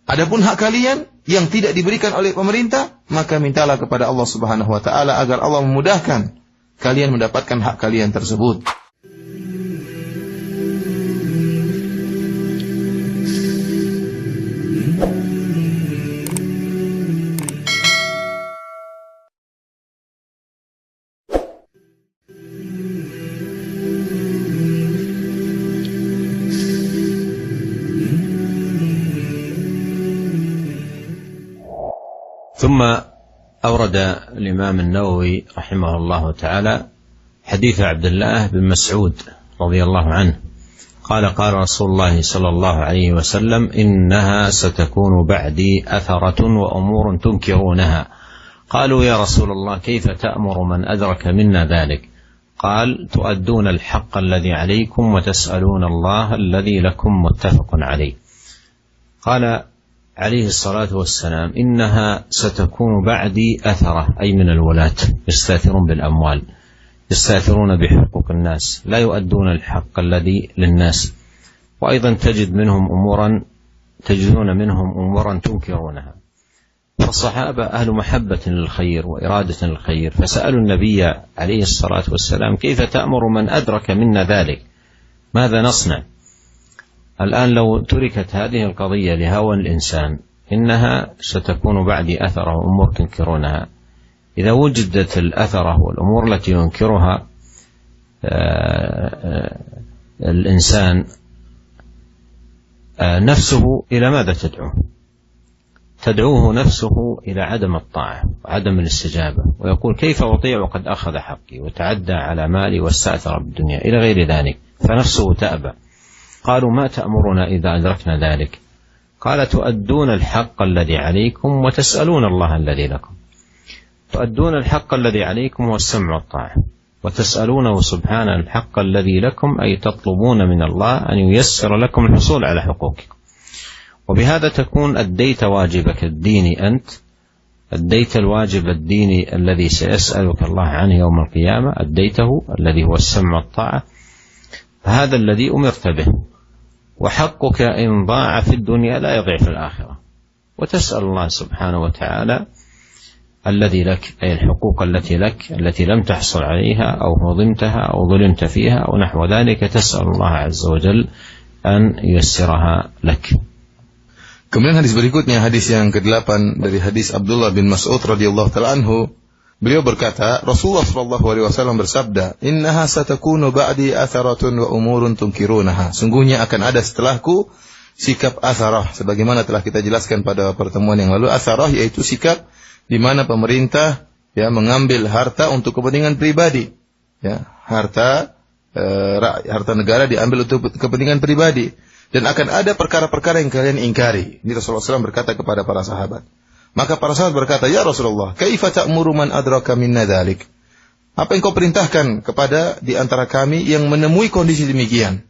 Adapun hak kalian yang tidak diberikan oleh pemerintah, maka mintalah kepada Allah Subhanahu wa taala agar Allah memudahkan kalian mendapatkan hak kalian tersebut. ثم أورد الإمام النووي رحمه الله تعالى حديث عبد الله بن مسعود رضي الله عنه قال قال رسول الله صلى الله عليه وسلم إنها ستكون بعدي أثرة وأمور تنكرونها قالوا يا رسول الله كيف تأمر من أدرك منا ذلك قال تؤدون الحق الذي عليكم وتسألون الله الذي لكم متفق عليه. قال عليه الصلاة والسلام إنها ستكون بعدي أثرة أي من الولاة يستأثرون بالأموال يستأثرون بحقوق الناس لا يؤدون الحق الذي للناس وأيضا تجدون منهم أمورا تنكرونها. فالصحابة أهل محبة للخير وإرادة للخير فسألوا النبي عليه الصلاة والسلام كيف تأمر من أدرك منا ذلك ماذا نصنع. الآن لو تركت هذه القضية لهوى الإنسان إنها ستكون بعد أثرة وأمور تنكرونها. إذا وجدت الأثرة والأمور التي ينكرها الإنسان نفسه إلى ماذا تدعوه نفسه إلى عدم الطاعة وعدم الاستجابة ويقول كيف أطيع وقد أخذ حقي وتعدى على مالي واستأثر بالدنيا إلى غير ذلك فنفسه تأبى. قالوا ما تأمرنا إذا أدركنا ذلك قال تؤدون الحق الذي عليكم وتسألون الله الذي لكم. تؤدون الحق الذي عليكم هو السمع والطاعة وتسألونه سبحانه الحق الذي لكم أي تطلبون من الله أن ييسر لكم الحصول على حقوقكم وبهذا تكون أديت واجبك الديني أنت أديت الواجب الديني الذي سيسألك الله عنه يوم القيامة أديته الذي هو السمع والطاعة فهذا الذي أمرت به وحقك إن ضاع في الدنيا لا يضيع في الآخرة وتسأل الله سبحانه وتعالى الذي لك أي الحقوق التي لك التي لم تحصل عليها أو هضمتها أو ظلمت فيها أو نحو ذلك تسأل الله عز وجل أن ييسرها لك. Kemudian hadis berikutnya, hadis yang ke-8 dari hadis Abdullah bin Mas'ud radhiyallahu ta'ala anhu. Beliau berkata, Rasulullah sallallahu alaihi wasallam bersabda, "Innaha satakunu ba'di atharatun wa umurun tunkirunaha." Sungguhnya akan ada setelahku sikap atharah, sebagaimana telah kita jelaskan pada pertemuan yang lalu. Atharah yaitu sikap di mana pemerintah mengambil harta untuk kepentingan pribadi. Harta negara diambil untuk kepentingan pribadi. Dan akan ada perkara-perkara yang kalian ingkari. Ini Rasulullah SAW berkata kepada para sahabat. Maka para sahabat berkata, "Ya Rasulullah, kaifa ta'muru man adraka minna dzalik?" Apa yang kau perintahkan kepada di antara kami yang menemui kondisi demikian?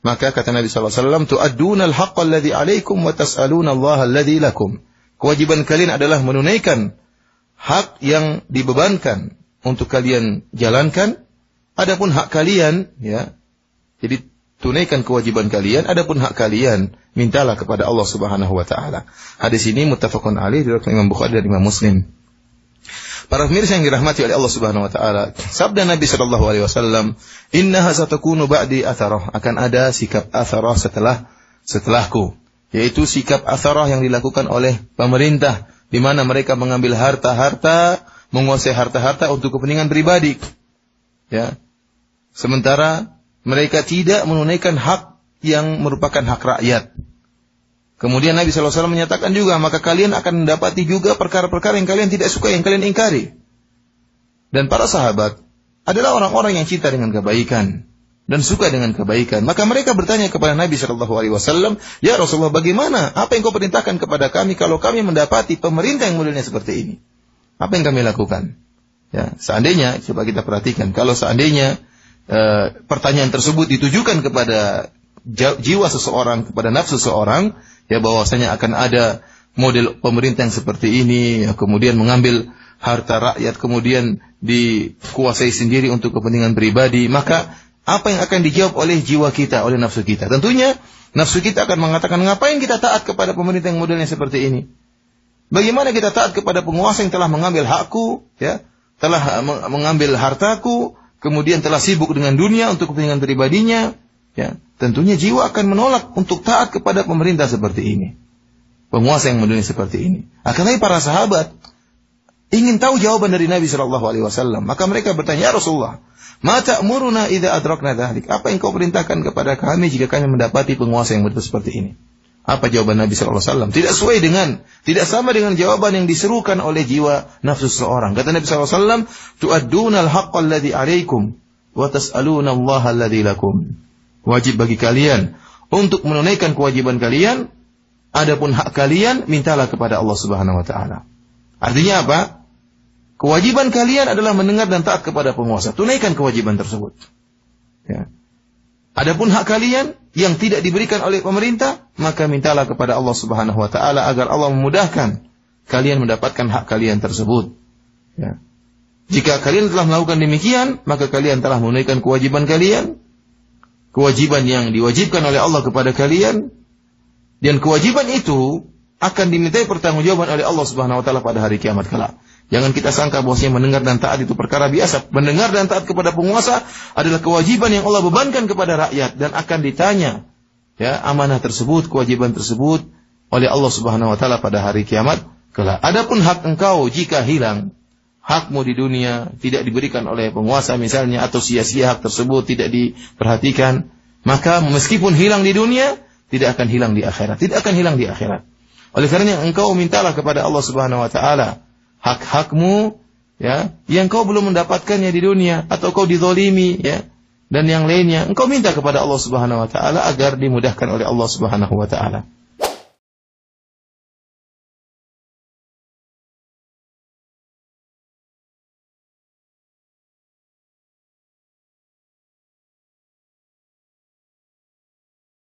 Maka kata Nabi SAW, "Tu'adduna al-haqqa alladhi 'alaikum wa tas'aluna Allah alladhi lakum." Kewajiban kalian adalah menunaikan hak yang dibebankan untuk kalian jalankan. Adapun hak kalian, jadi tunaikan kewajiban kalian, adapun hak kalian mintalah kepada Allah Subhanahu wa taala. Hadis ini muttafaqun alaih diriwayatkan Imam Bukhari dan Imam Muslim. Para pemirsa yang dirahmati oleh Allah Subhanahu wa taala, sabda Nabi sallallahu alaihi wasallam, "Innaha satakunu ba'di atharah." Akan ada sikap atharah setelahku, yaitu sikap atharah yang dilakukan oleh pemerintah di mana mereka mengambil harta-harta, menguasai harta-harta untuk kepentingan pribadi. Sementara mereka tidak menunaikan hak yang merupakan hak rakyat. Kemudian Nabi SAW menyatakan juga, maka kalian akan mendapati juga perkara-perkara yang kalian tidak suka, yang kalian ingkari. Dan para sahabat adalah orang-orang yang cinta dengan kebaikan dan suka dengan kebaikan. Maka mereka bertanya kepada Nabi SAW, "Ya Rasulullah, bagaimana? Apa yang kau perintahkan kepada kami kalau kami mendapati pemerintah yang modelnya seperti ini? Apa yang kami lakukan?" Seandainya, coba kita perhatikan, kalau seandainya pertanyaan tersebut ditujukan kepada jiwa seseorang, kepada nafsu seseorang, bahwasanya akan ada model pemerintah yang seperti ini, kemudian mengambil harta rakyat, kemudian dikuasai sendiri untuk kepentingan pribadi, maka Apa yang akan dijawab oleh jiwa kita, oleh nafsu kita? Tentunya nafsu kita akan mengatakan, ngapain kita taat kepada pemerintah yang modelnya seperti ini? Bagaimana kita taat kepada penguasa yang telah mengambil hakku, ya, telah mengambil hartaku, kemudian telah sibuk dengan dunia untuk kepentingan pribadinya, ya. Tentunya jiwa akan menolak untuk taat kepada pemerintah seperti ini, penguasa yang modelnya seperti ini. Akhirnya para sahabat ingin tahu jawaban dari Nabi SAW. Maka mereka bertanya, ya Rasulullah, ma ta'muruna idza adrakna dzalik? Apa yang kau perintahkan kepada kami jika kami mendapati penguasa yang betul seperti ini? Apa jawaban Nabi SAW? Tidak sama dengan jawaban yang diserukan oleh jiwa nafsu seseorang. Kata Nabi SAW, tu'adduna al-haqqa alladhi 'alaikum wa tas'aluna Allah alladhi lakum. Wajib bagi kalian untuk menunaikan kewajiban kalian, adapun hak kalian mintalah kepada Allah Subhanahu wa taala. Artinya apa? Kewajiban kalian adalah mendengar dan taat kepada penguasa. Tunaikan kewajiban tersebut. Ya. Adapun hak kalian yang tidak diberikan oleh pemerintah, maka mintalah kepada Allah Subhanahu wa taala agar Allah memudahkan kalian mendapatkan hak kalian tersebut. Ya. Jika kalian telah melakukan demikian, maka kalian telah menunaikan kewajiban kalian, kewajiban yang diwajibkan oleh Allah kepada kalian, dan kewajiban itu akan dimintai pertanggungjawaban oleh Allah Subhanahu wa taala pada hari kiamat kelak. Jangan kita sangka bahwasanya mendengar dan taat itu perkara biasa. Mendengar dan taat kepada penguasa adalah kewajiban yang Allah bebankan kepada rakyat dan akan ditanya, ya, amanah tersebut, kewajiban tersebut oleh Allah Subhanahu wa taala pada hari kiamat kelak. Adapun hak engkau jika hilang, hakmu di dunia tidak diberikan oleh penguasa misalnya, atau sia-sia hak tersebut tidak diperhatikan, maka meskipun hilang di dunia, tidak akan hilang di akhirat. Tidak akan hilang di akhirat. Oleh karena engkau mintalah kepada Allah Subhanahu wa taala hak-hakmu, ya, yang kau belum mendapatkannya di dunia, atau kau dizalimi, ya, dan yang lainnya, engkau minta kepada Allah Subhanahu wa taala agar dimudahkan oleh Allah Subhanahu wa taala.